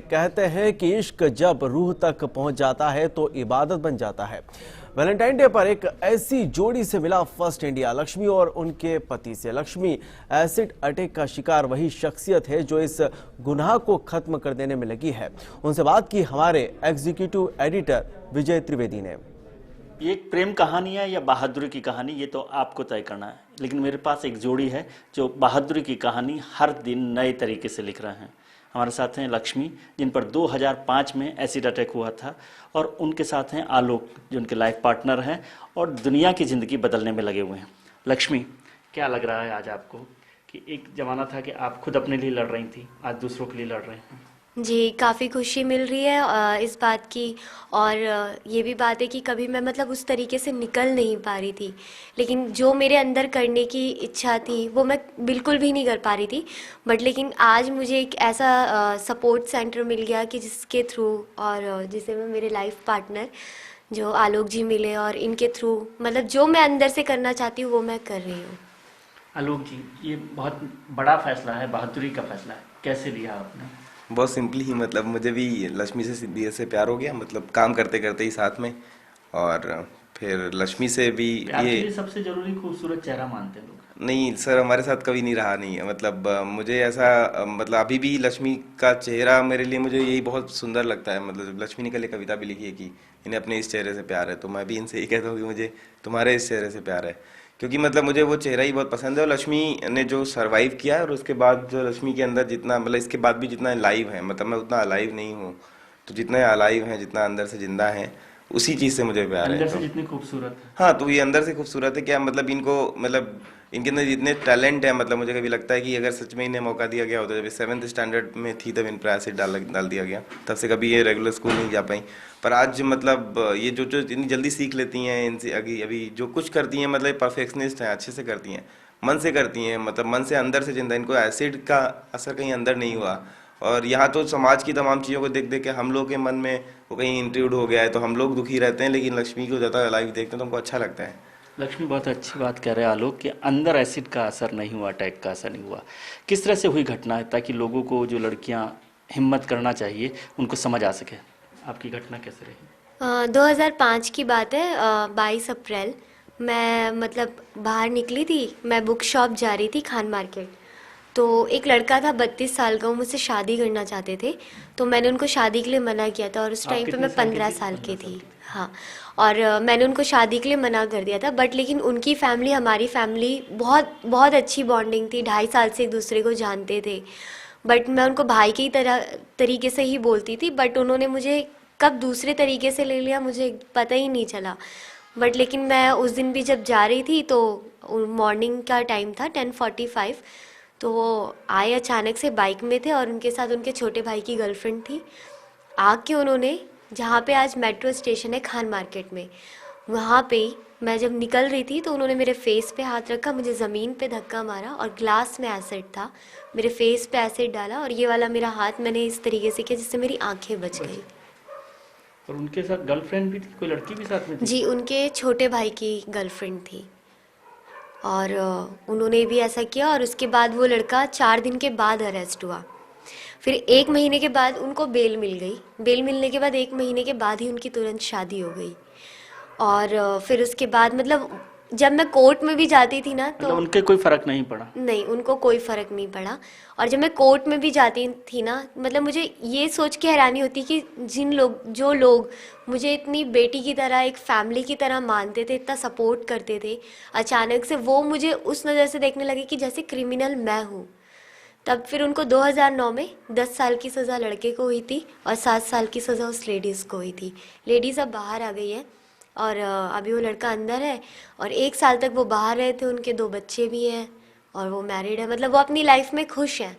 कहते हैं कि इश्क जब रूह तक पहुंच जाता है तो इबादत बन जाता है। वैलेंटाइन डे पर एक ऐसी जोड़ी से मिला फर्स्ट इंडिया। लक्ष्मी और उनके पति से। लक्ष्मी एसिड अटैक का शिकार वही शख्सियत है जो इस गुनाह को खत्म कर देने में लगी है। उनसे बात की हमारे एग्जीक्यूटिव एडिटर विजय त्रिवेदी ने। ये एक प्रेम कहानी है या बहादुरी की कहानी, ये तो आपको तय करना है। लेकिन मेरे पास एक जोड़ी है जो बहादुरी की कहानी हर दिन नए तरीके से लिख रहे हैं। हमारे साथ हैं लक्ष्मी, जिन पर 2005 में एसिड अटैक हुआ था, और उनके साथ हैं आलोक, जो उनके लाइफ पार्टनर हैं और दुनिया की ज़िंदगी बदलने में लगे हुए हैं। लक्ष्मी, क्या लग रहा है आज आपको कि एक ज़माना था कि आप खुद अपने लिए लड़ रही थी, आज दूसरों के लिए लड़ रहे हैं? जी, काफ़ी खुशी मिल रही है इस बात की। और ये भी बात है कि कभी मैं मतलब उस तरीके से निकल नहीं पा रही थी, लेकिन जो मेरे अंदर करने की इच्छा थी वो मैं बिल्कुल भी नहीं कर पा रही थी। बट लेकिन आज मुझे एक ऐसा सपोर्ट सेंटर मिल गया कि जिसके थ्रू, और जिसे मैं मेरे लाइफ पार्टनर जो आलोक जी मिले, और इनके थ्रू मतलब जो मैं अंदर से करना चाहती हूँ वो मैं कर रही हूँ। आलोक जी, ये बहुत बड़ा फैसला है, बहादुरी का फैसला है, कैसे लिया आपने? बहुत सिंपली ही, मतलब मुझे भी लक्ष्मी से प्यार हो गया, मतलब काम करते करते ही साथ में। और फिर लक्ष्मी से भी प्यार के लिए ये सबसे जरूरी खूबसूरत चेहरा मानते हैं लोग। नहीं सर, हमारे साथ कभी नहीं रहा नहीं है। मतलब मुझे ऐसा मतलब अभी भी लक्ष्मी का चेहरा मेरे लिए, मुझे यही बहुत सुंदर लगता है। मतलब लक्ष्मी ने कल एक कविता भी लिखी है कि इन्हें अपने इस चेहरे से प्यार है, तो मैं भी इनसे यही कहता हूँ कि मुझे तुम्हारे इस चेहरे से प्यार है, क्योंकि मतलब मुझे वो चेहरा ही बहुत पसंद है। और लक्ष्मी ने जो सरवाइव किया है, और उसके बाद जो लक्ष्मी के अंदर जितना, मतलब इसके बाद भी जितना लाइव है, मतलब मैं उतना अलाइव नहीं हूँ, तो जितने अलाइव हैं, जितना अंदर से जिंदा है, उसी चीज़ से मुझे प्यार है। अंदर से तो जितनी खूबसूरत है। हाँ, तो ये अंदर से खूबसूरत है क्या, मतलब इनको, मतलब इनके अंदर जितने टैलेंट है, मतलब मुझे कभी लगता है कि अगर सच में इन्हें मौका दिया गया होता, जब 7th स्टैंडर्ड में थी तब इन पर एसिड डाल दिया गया, तब से कभी ये रेगुलर स्कूल नहीं जा पाई। पर आज मतलब ये जो जो इतनी जल्दी सीख लेती हैं, इनसे अभी अभी जो कुछ करती हैं, मतलब परफेक्शनिस्ट हैं, अच्छे से करती हैं, मन से करती हैं, मतलब मन से अंदर से जिंदा। इनको एसिड का असर कहीं अंदर नहीं हुआ। और यहाँ तो समाज की तमाम चीज़ों को देख देख के हम लोग के मन में वो कहीं इंट्रूड हो गया है, तो हम लोग दुखी रहते हैं। लेकिन लक्ष्मी को ज़्यादा लाइव देखते हैं तो हमको अच्छा लगता है। लक्ष्मी, बहुत अच्छी बात कह रहे हैं आलोक कि अंदर एसिड का असर नहीं हुआ, अटैक का असर नहीं हुआ। किस तरह से हुई घटना है, ताकि लोगों को, जो लड़कियां हिम्मत करना चाहिए, उनको समझ आ सके? आपकी घटना कैसे रही? 2005 की बात है। 22 अप्रैल मैं मतलब बाहर निकली थी, मैं बुक शॉप जा रही थी, खान मार्केट। तो एक लड़का था 32 साल का, वो मुझसे शादी करना चाहते थे। तो मैंने उनको शादी के लिए मना किया था, और उस आप टाइम पे कितने मैं साल की 15 थी? साल की 15 साल थी। की थी। हाँ। और मैंने उनको शादी के लिए मना कर दिया था। बट लेकिन उनकी फैमिली, हमारी फैमिली, बहुत बहुत अच्छी बॉन्डिंग थी, 2.5 साल से एक दूसरे को जानते थे। बट मैं उनको भाई की तरह तरीके से ही बोलती थी। बट उन्होंने मुझे कब दूसरे तरीके से ले लिया मुझे पता ही नहीं चला। बट लेकिन मैं उस दिन भी जब जा रही थी तो मॉर्निंग का टाइम था, 10:45। तो वो आए अचानक से, बाइक में थे, और उनके साथ उनके छोटे भाई की गर्लफ्रेंड थी। आके उन्होंने, जहाँ पे आज मेट्रो स्टेशन है खान मार्केट में, वहाँ पे मैं जब निकल रही थी तो उन्होंने मेरे फेस पे हाथ रखा, मुझे ज़मीन पे धक्का मारा, और ग्लास में एसिड था, मेरे फेस पे एसिड डाला, और ये वाला मेरा हाथ मैंने इस तरीके से किया जिससे मेरी आंखें बच गई। और उनके साथ गर्लफ्रेंड भी थी, कोई लड़की भी साथ में थी? जी, उनके छोटे भाई की गर्लफ्रेंड थी। और उन्होंने भी ऐसा किया, और उसके बाद वो लड़का 4 दिन के बाद अरेस्ट हुआ। फिर 1 महीने के बाद उनको बेल मिल गई। बेल मिलने के बाद 1 महीने के बाद ही उनकी तुरंत शादी हो गई। और फिर उसके बाद मतलब जब मैं कोर्ट में भी जाती थी ना, तो मतलब उनके कोई फर्क नहीं पड़ा? नहीं, उनको कोई फ़र्क नहीं पड़ा। और जब मैं कोर्ट में भी जाती थी ना, मतलब मुझे ये सोच के हैरानी होती कि जो लोग मुझे इतनी बेटी की तरह, एक फैमिली की तरह मानते थे, इतना सपोर्ट करते थे, अचानक से वो मुझे उस नज़र से देखने लगे कि जैसे क्रिमिनल मैं हूँ। तब फिर उनको 2009 में 10 साल की सज़ा लड़के को हुई थी, और 7 साल की सज़ा उस लेडीज़ को हुई थी। लेडीज़ अब बाहर आ गई है, और अभी वो लड़का अंदर है। और 1 साल तक वो बाहर रहे थे, उनके 2 बच्चे भी हैं, और वो मैरिड है, मतलब वो अपनी लाइफ में खुश हैं।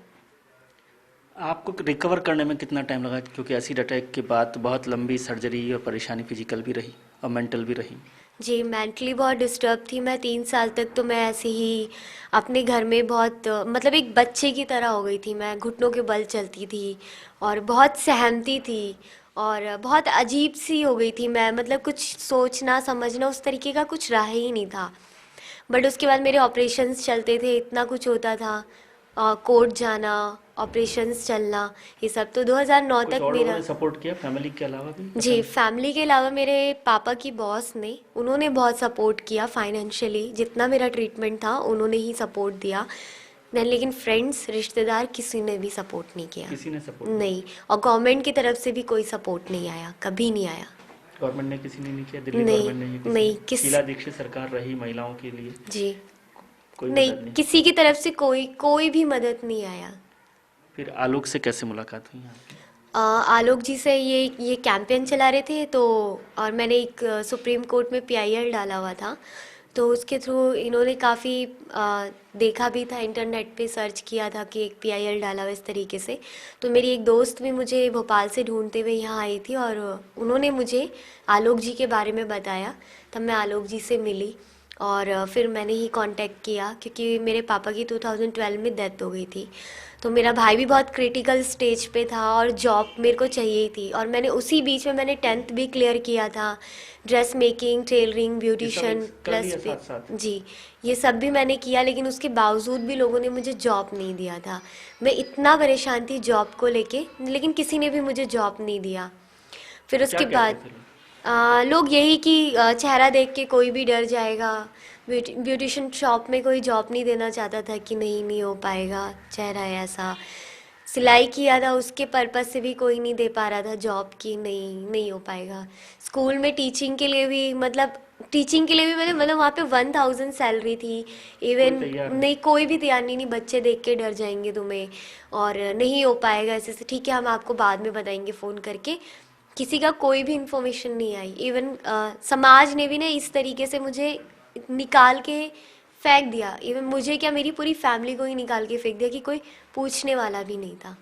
आपको रिकवर करने में कितना टाइम लगा, क्योंकि एसिड अटैक के बाद तो बहुत लंबी सर्जरी और परेशानी फिजिकल भी रही और मेंटल भी रही? जी, मेंटली बहुत डिस्टर्ब थी मैं। 3 साल तक तो मैं ऐसे ही अपने घर में बहुत मतलब एक बच्चे की तरह हो गई थी मैं, घुटनों के बल चलती थी, और बहुत सहमती थी, और बहुत अजीब सी हो गई थी मैं, मतलब कुछ सोचना समझना उस तरीके का कुछ रहा ही नहीं था। बट उसके बाद मेरे ऑपरेशंस चलते थे, इतना कुछ होता था, कोर्ट जाना, ऑपरेशंस चलना, ये सब तो 2009 कुछ तक और मेरा। लोगों ने सपोर्ट किया फैमिली के अलावा भी? जी, फैमिली के अलावा मेरे पापा की बॉस ने, उन्होंने बहुत सपोर्ट किया फाइनेंशियली, जितना मेरा ट्रीटमेंट था उन्होंने ही सपोर्ट दिया। नहीं, लेकिन फ्रेंड्स, रिश्तेदार किसी ने भी सपोर्ट नहीं किया। किसी ने सपोर्ट नहीं, और गवर्नमेंट की तरफ से भी कोई सपोर्ट नहीं आया, कभी नहीं आया। गवर्नमेंट ने किसी ने नहीं किया? दिल्ली नहीं, गवर्नमेंट ने ही किसी नहीं, ने? किस- शीला दीक्षित सरकार रही महिलाओं के लिए, जी कोई नहीं, मदद नहीं? किसी की तरफ से कोई भी मदद नहीं आया। फिर आलोक से कैसे मुलाकात हुई आपकी? आलोक जी से ये कैंपेन चला रहे थे, तो और मैंने एक सुप्रीम कोर्ट में पीआईएल डाला हुआ था, तो उसके थ्रू इन्होंने काफ़ी देखा भी था, इंटरनेट पे सर्च किया था कि एक पीआईएल डाला हुआ इस तरीके से। तो मेरी एक दोस्त भी मुझे भोपाल से ढूंढते हुए यहाँ आई थी, और उन्होंने मुझे आलोक जी के बारे में बताया। तब मैं आलोक जी से मिली, और फिर मैंने ही कांटेक्ट किया, क्योंकि मेरे पापा की 2012 में डेथ हो गई थी। तो मेरा भाई भी बहुत क्रिटिकल स्टेज पे था, और जॉब मेरे को चाहिए ही थी, और मैंने उसी बीच में मैंने 10th भी क्लियर किया था, ड्रेस मेकिंग, टेलरिंग, ब्यूटिशियन कर लिया प्लस साथ-साथ? जी, ये सब भी मैंने किया, लेकिन उसके बावजूद भी लोगों ने मुझे जॉब नहीं दिया था। मैं इतना परेशान थी जॉब को लेके, लेकिन किसी ने भी मुझे जॉब नहीं दिया। फिर उसके क्या बाद कहते थे लोग? लोग यही कि चेहरा देख के कोई भी डर जाएगा। ब्यूटिशियन शॉप में कोई जॉब नहीं देना चाहता था कि नहीं हो पाएगा, चेहरा है ऐसा। सिलाई किया था, उसके पर्पज़ से भी कोई नहीं दे पा रहा था जॉब की, नहीं हो पाएगा। स्कूल में टीचिंग के लिए भी मैंने वहाँ पे 1000 सैलरी थी, इवन तैयार नहीं? नहीं, कोई भी तैयार नहीं, बच्चे देख के डर जाएंगे तुम्हें, और नहीं हो पाएगा ऐसे से, ठीक है हम आपको बाद में बताएंगे फ़ोन करके। किसी का कोई भी इंफॉर्मेशन नहीं आई। इवन समाज ने भी ना इस तरीके से मुझे निकाल के फेंक दिया। इवन मुझे क्या, मेरी पूरी फैमिली को ही निकाल के फेंक दिया, कि कोई पूछने वाला भी नहीं था।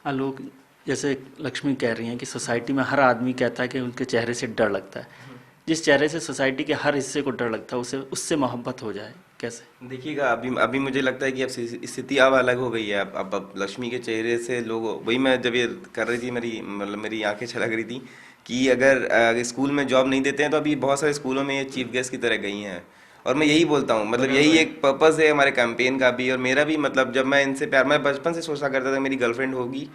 आलोक, जैसे लक्ष्मी कह रही हैं कि सोसाइटी में हर आदमी कहता है कि उनके चेहरे से डर लगता है। जिस चेहरे से सोसाइटी के हर हिस्से को डर लगता है, उसे उससे मोहब्बत हो जाए, कैसे? देखिएगा, अभी मुझे लगता है कि अब स्थिति अब अलग हो गई है। अब लक्ष्मी के चेहरे से लोग, वही मैं जब ये कर रही थी, मेरी आंखें छलक रही थी कि अगर स्कूल में जॉब नहीं देते हैं, तो अभी बहुत सारे स्कूलों में ये चीफ गेस्ट की तरह गई हैं। और मैं यही बोलता हूँ, मतलब यही एक पर्पस है हमारे कैंपेन का भी, और मेरा भी। मतलब जब मैं इनसे प्यार, मैं बचपन से सोचा करता था मेरी गर्लफ्रेंड होगी,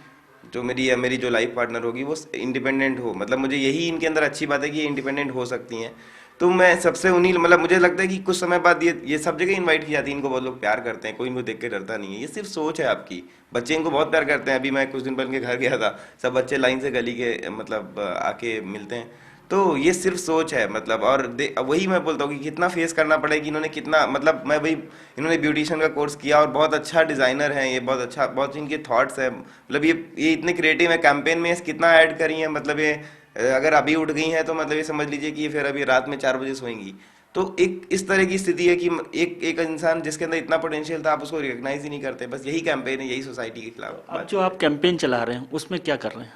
जो मेरी जो लाइफ पार्टनर होगी वो इंडिपेंडेंट हो। मतलब मुझे यही इनके अंदर अच्छी बात है कि ये इंडिपेंडेंट हो सकती हैं। तो मैं सबसे उन्हीं, मतलब मुझे लगता है कि कुछ समय बाद ये सब जगह इनवाइट की जाती है, इनको बहुत लोग प्यार करते हैं, कोई इनको देख के डरता नहीं है। ये सिर्फ सोच है आपकी। बच्चे इनको बहुत प्यार करते हैं। अभी मैं कुछ दिन पहले इनके घर गया था, सब बच्चे लाइन से गली के मतलब आके मिलते हैं। तो ये सिर्फ सोच है, मतलब। और वही मैं बोलता हूँ कि कितना फेस करना पड़ेगा, कि इन्होंने कितना, मतलब मैं वही, इन्होंने ब्यूटिशियन का कोर्स किया, और बहुत अच्छा डिज़ाइनर है ये, बहुत अच्छा, बहुत इनके थॉट्स है, मतलब ये इतने क्रिएटिव है। कैंपेन में कितना ऐड करी है, मतलब ये अगर अभी उठ गई हैं तो मतलब ये समझ लीजिए कि ये फिर अभी रात में 4 बजे सोएंगी। तो एक इस तरह की स्थिति है कि एक इंसान जिसके अंदर इतना पोटेंशियल था, आप उसको रिकॉग्नाइज ही नहीं करते। बस यही कैंपेन है, यही सोसाइटी के खिलाफ। अब जो आप कैंपेन चला रहे हैं, उसमें क्या कर रहे हैं?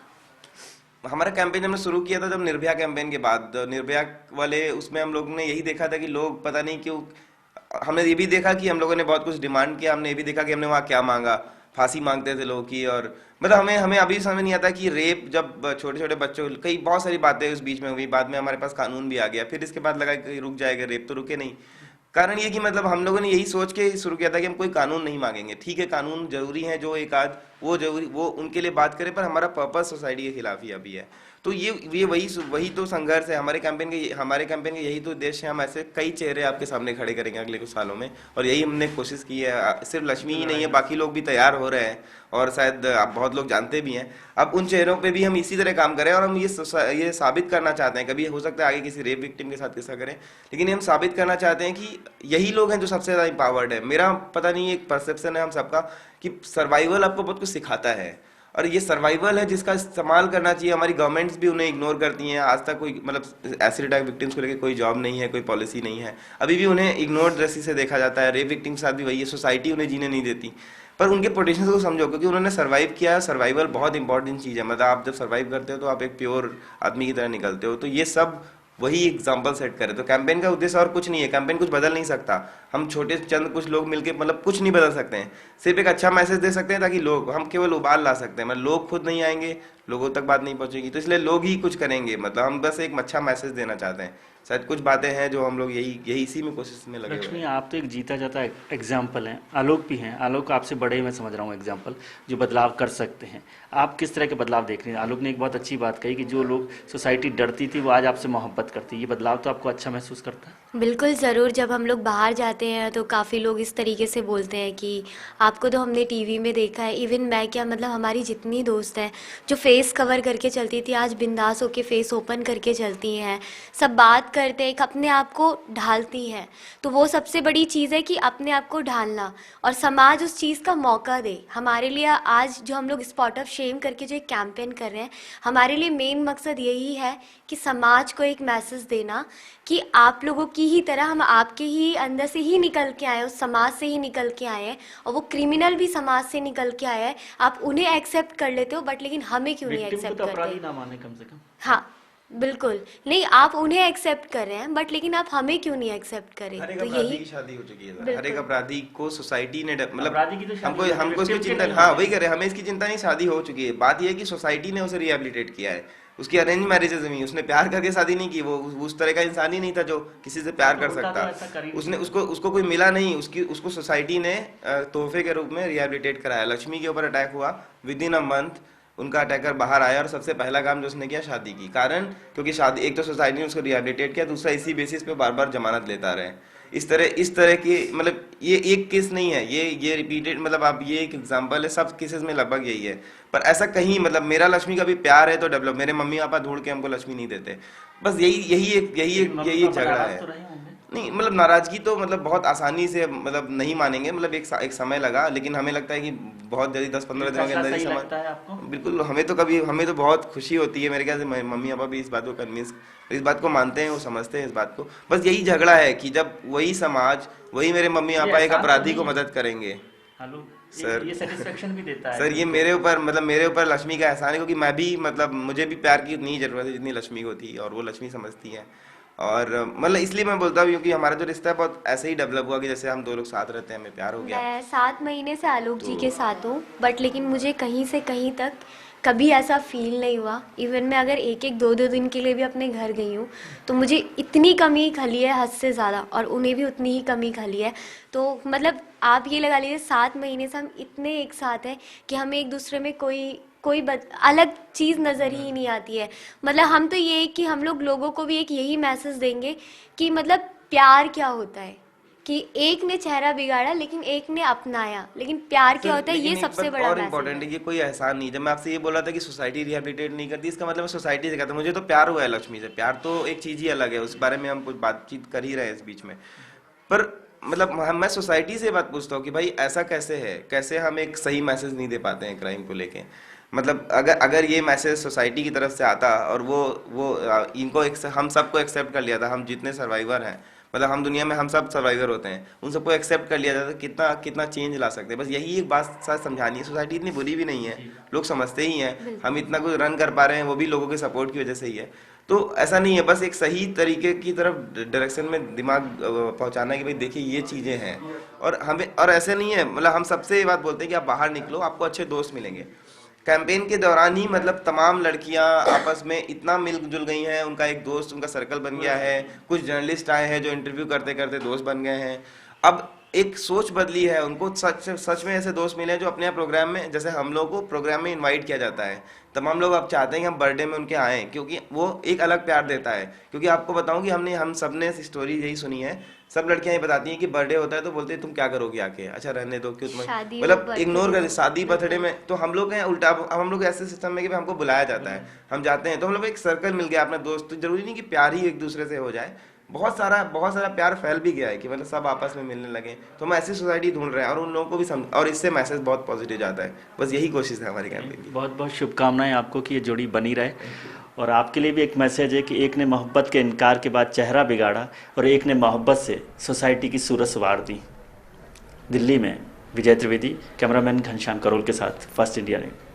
हमारा कैंपेन हमने शुरू किया था जब निर्भया कैंपेन के बाद। निर्भया वाले उसमें हम लोगों ने यही देखा था कि लोग पता नहीं क्यों, हमने ये भी देखा कि हम लोगों ने बहुत कुछ डिमांड किया, हमने ये भी देखा कि हमने वहाँ क्या मांगा, फांसी मांगते थे लोग की। और मतलब हमें अभी समझ नहीं आता कि रेप, जब छोटे छोटे बच्चों, कई बहुत सारी बातें उस बीच में हुई, बाद में हमारे पास कानून भी आ गया, फिर इसके बाद लगा कि रुक जाएगा, रेप तो रुके नहीं। कारण ये कि मतलब हम लोगों ने यही सोच के शुरू किया था कि हम कोई कानून नहीं मांगेंगे। ठीक है, कानून जरूरी है, जो एक आध वो जरूरी, वो उनके लिए बात करें, पर हमारा पर्पस सोसाइटी के खिलाफ ही अभी है। तो ये वही तो संघर्ष है हमारे कैंपेन के यही तो उद्देश्य है। हम ऐसे कई चेहरे आपके सामने खड़े करेंगे अगले कुछ सालों में, और यही हमने कोशिश की है। सिर्फ लक्ष्मी ही नहीं है, बाकी लोग भी तैयार हो रहे हैं, और शायद आप बहुत लोग जानते भी हैं। अब उन चेहरों पे भी हम इसी तरह काम करें, और हम ये साबित करना चाहते हैं, कभी हो सकता है आगे किसी रेप विक्टिम के साथ किस्सा करें, लेकिन हम साबित करना चाहते हैं कि यही लोग हैं जो सबसे ज़्यादा इंपावर्ड है। मेरा पता नहीं, एक परसेप्शन है हम सबका कि सर्वाइवल आपको बहुत कुछ सिखाता है, और ये सर्वाइवल है जिसका इस्तेमाल करना चाहिए। हमारी गवर्नमेंट्स भी उन्हें इग्नोर करती हैं। आज तक कोई, मतलब एसिड अटैक विक्टिम्स को लेकर कोई जॉब नहीं है, कोई पॉलिसी नहीं है, अभी भी उन्हें इग्नोर दृष्टि से देखा जाता है। रेप विक्टिम के साथ भी वही है, सोसाइटी उन्हें जीने नहीं देती। पर उनके पोटेंशियल को समझो, क्योंकि उन्होंने सर्वाइव किया है। सर्वाइवल बहुत इंपॉर्टेंट चीज़ है, मतलब आप जब सर्वाइव करते हो तो आप एक प्योर आदमी की तरह निकलते हो। तो ये सब वही एग्जाम्पल सेट करे। तो कैंपेन का उद्देश्य और कुछ नहीं है, कैंपेन कुछ बदल नहीं सकता। हम छोटे चंद कुछ लोग मिलके मतलब कुछ नहीं बदल सकते हैं, सिर्फ एक अच्छा मैसेज दे सकते हैं, ताकि लोग, हम केवल उबाल ला सकते हैं। मतलब लोग खुद नहीं आएंगे, लोगों तक बात नहीं पहुंचेगी, तो इसलिए लोग ही कुछ करेंगे। मतलब हम बस एक अच्छा मैसेज देना चाहते हैं। शायद कुछ बातें हैं जो हम लोग यही इसी में कोशिश में लगे हुए लक्ष्मी, हैं। आप तो एक जीता जाता एग्जाम्पल हैं, आलोक भी हैं। आलोक आपसे बड़े ही मैं समझ रहा हूँ एग्जाम्पल, जो बदलाव कर सकते हैं। आप किस तरह के बदलाव देख रहे हैं? आलोक ने एक बहुत अच्छी बात कही कि जो लोग सोसाइटी डरती थी वो आज आपसे मोहब्बत करती है। ये बदलाव तो आपको अच्छा महसूस करता है? बिल्कुल ज़रूर। जब हम लोग बाहर जाते हैं तो काफ़ी लोग इस तरीके से बोलते हैं कि आपको तो हमने टीवी में देखा है। इवन मैं क्या, मतलब हमारी जितनी दोस्त हैं जो फेस कवर करके चलती थी, आज बिंदास होके फेस ओपन करके चलती हैं, सब बात करते हैं, एक अपने आप को ढालती हैं। तो वो सबसे बड़ी चीज़ है कि अपने आप को ढालना, और समाज उस चीज़ का मौका दे। हमारे लिए आज जो हम लोग स्पॉट ऑफ शेम करके जो एक कैंपेन कर रहे हैं, हमारे लिए मेन मकसद यही है कि समाज को एक मैसेज देना कि आप लोगों की ही तरह हम आपके ही अंदर से ही निकल के आए हैं, उस समाज से ही निकल के आए हैं, और वो क्रिमिनल भी समाज से निकल के आए हैं। आप उन्हें एक्सेप्ट कर लेते हो, बट लेकिन हमें क्यों नहीं विक्टिम को एक्सेप्ट तो करते? अपराधी ना माने कम से कम। हाँ बिल्कुल नहीं, आप उन्हें एक्सेप्ट कर रहे हैं, बट लेकिन आप हमें क्यों नहीं एक्सेप्ट करें? हर एक तो अपराधी यही की शादी हो चुकी है सर। हर बिल्कुल। एक अपराधी को सोसाइटी ने मतलब अपराधी की तो शादी हमको हो गई, हमको इसकी victim की चिंता, नहीं हाँ है। वही करे, हमें इसकी चिंता नहीं, शादी हो चुकी है। बात यह है कि सोसाइटी ने उसे रिहेबिलिटेट किया है। उसकी अरेंज मैरिजेज हुई, उसने प्यार करके शादी नहीं की। वो उस तरह का इंसान ही नहीं था जो किसी से प्यार कर होता तो सकता। ऐसा कर ही नहीं उसने उसको कोई मिला नहीं, उसको सोसाइटी ने तोहफे के रूप में रिहेबिलिटेट कराया। लक्ष्मी के ऊपर अटैक हुआ, विद इन अ मंथ उनका अटैकर बाहर आया, और सबसे पहला काम जो उसने किया शादी की। कारण क्योंकि शादी, एक तो सोसाइटी ने उसको रिहेबिलिटेट किया, दूसरा इसी बेसिस पे बार बार जमानत लेता रहे। इस तरह की मतलब ये एक केस नहीं है, ये रिपीटेड, मतलब आप ये एक एग्जांपल है, सब केसेस में लगभग यही है। पर ऐसा कहीं मतलब मेरा लक्ष्मी का भी प्यार है तो डेवलप, मेरे मम्मी पापा ढूंढ के हमको लक्ष्मी नहीं देते। बस यही एक झगड़ा है। तो रहे होंगे। नहीं मतलब नाराजगी तो मतलब बहुत आसानी से मतलब नहीं मानेंगे, मतलब एक समय लगा, लेकिन हमें लगता है कि बहुत जल्दी 10-15 दिनों के फैसला अंदर ही सही समझ। लगता है आपको? बिल्कुल, हमें तो बहुत खुशी होती है। मेरे ख्याल से मम्मी पापा भी इस बात को कन्विंस, इस बात को मानते हैं, वो समझते हैं इस बात को। बस यही झगड़ा है कि जब वही समाज, वही मेरे मम्मी पापा एक एहसास अपराधी नहीं को है। मदद करेंगे। हेलो सर, ये सेटिस्फेक्शन भी देता है सर ये मेरे ऊपर लक्ष्मी का एहसान है, क्योंकि मैं भी मतलब मुझे भी प्यार की उतनी ही जरूरत है जितनी लक्ष्मी को थी, और वो लक्ष्मी समझती है। और मतलब इसलिए मैं बोलता हूँ क्योंकि हमारा जो रिश्ता है बहुत ऐसे ही डेवलप हुआ कि जैसे हम दो लोग साथ रहते हैं, हमें प्यार हो गया। मैं 7 महीने से आलोक जी के साथ हूँ, बट लेकिन मुझे कहीं से कहीं तक कभी ऐसा फील नहीं हुआ। इवन मैं अगर 1-1, 2-2 दिन के लिए भी अपने घर गई हूँ तो मुझे इतनी कमी खली है हद से ज़्यादा, और उन्हें भी उतनी ही कमी खली है। तो मतलब आप ये लगा लीजिए 7 महीने से हम इतने एक साथ हैं कि हमें एक दूसरे में कोई अलग चीज़ नज़र ही नहीं आती है। मतलब हम तो ये कि हम लोगों को भी एक यही मैसेज देंगे कि मतलब प्यार क्या होता है, कि एक ने चेहरा बिगाड़ा लेकिन एक ने अपनाया, लेकिन प्यार क्या होता है, ये सबसे बड़ा और मैसेज इम्पोर्टेंट है। है, ये कोई एहसान नहीं। जब मैं आपसे ये बोला था कि सोसाइटी रिहेबिलिटेट नहीं करती, इसका मतलब सोसाइटी से कहता, मुझे तो प्यार हुआ है लक्ष्मी से। प्यार तो एक चीज ही अलग है, उस बारे में हम कुछ बातचीत कर ही रहे हैं इस बीच में। पर मतलब मैं सोसाइटी से बात पूछता हूँ कि भाई ऐसा कैसे है, कैसे हम एक सही मैसेज नहीं दे पाते हैं क्राइम को लेके। मतलब अगर ये मैसेज सोसाइटी की तरफ से आता और वो इनको हम सबको एक्सेप्ट कर लिया था, हम जितने सर्वाइवर हैं, मतलब हम दुनिया में हम सब सर्वाइवर होते हैं, उन सबको एक्सेप्ट कर लिया जाता, कितना कितना चेंज ला सकते हैं। बस यही एक बात साथ समझानी है। सोसाइटी इतनी बुरी भी नहीं है, लोग समझते ही हैं। हम इतना कुछ रन कर पा रहे हैं वो भी लोगों के सपोर्ट की वजह से ही है। तो ऐसा नहीं है, बस एक सही तरीके की तरफ डायरेक्शन में दिमाग पहुंचाना है कि भाई देखिए ये चीज़ें हैं। और हमें, और ऐसे नहीं है, मतलब हम सबसे ये बात बोलते हैं कि आप बाहर निकलो, आपको अच्छे दोस्त मिलेंगे। कैंपेन के दौरान ही मतलब तमाम लड़कियां आपस में इतना मिलजुल गई हैं, उनका एक दोस्त, उनका सर्कल बन गया है। कुछ जर्नलिस्ट आए हैं जो इंटरव्यू करते करते दोस्त बन गए हैं। अब एक सोच बदली है, उनको सच में ऐसे दोस्त मिले हैं जो अपने प्रोग्राम में, जैसे हम लोगों को प्रोग्राम में इनवाइट किया जाता है, तमाम लोग अब चाहते हैं कि हम बर्थडे में उनके आएँ, क्योंकि वो एक अलग प्यार देता है। क्योंकि आपको बताऊं कि हम सब ने स्टोरी यही सुनी है, सब लड़कियां ये बताती हैं कि बर्थडे होता है तो बोलते हैं तुम क्या करोगी आके, अच्छा रहने दो, क्यों तुम्हें, शादी मतलब हो, इग्नोर कर, birthday शादी हो, बर्थडे में तो हम लोग हैं उल्टा। अब हम लोग ऐसे सिस्टम में कि हमको बुलाया जाता है, हम जाते हैं, तो हम लोग एक सर्कल मिल गया अपना दोस्त। तो जरूरी नहीं कि प्यार ही एक दूसरे से हो जाए, बहुत सारा प्यार फैल भी गया है कि मतलब सब आपस में मिलने लगे। तो हम ऐसी सोसाइटी ढूंढ रहे हैं और उन लोगों को भी समझ, और इससे मैसेज बहुत पॉजिटिव जाता है। बस यही कोशिश है हमारी कैंपेन की। बहुत बहुत शुभकामनाएं आपको कि ये जोड़ी बनी रहे। और आपके लिए भी एक मैसेज है कि एक ने मोहब्बत के इनकार के बाद चेहरा बिगाड़ा और एक ने मोहब्बत से सोसाइटी की सूरत संवार दी। दिल्ली में विजय त्रिवेदी, कैमरामैन घनश्याम करोल के साथ, फर्स्ट इंडिया न्यूज़।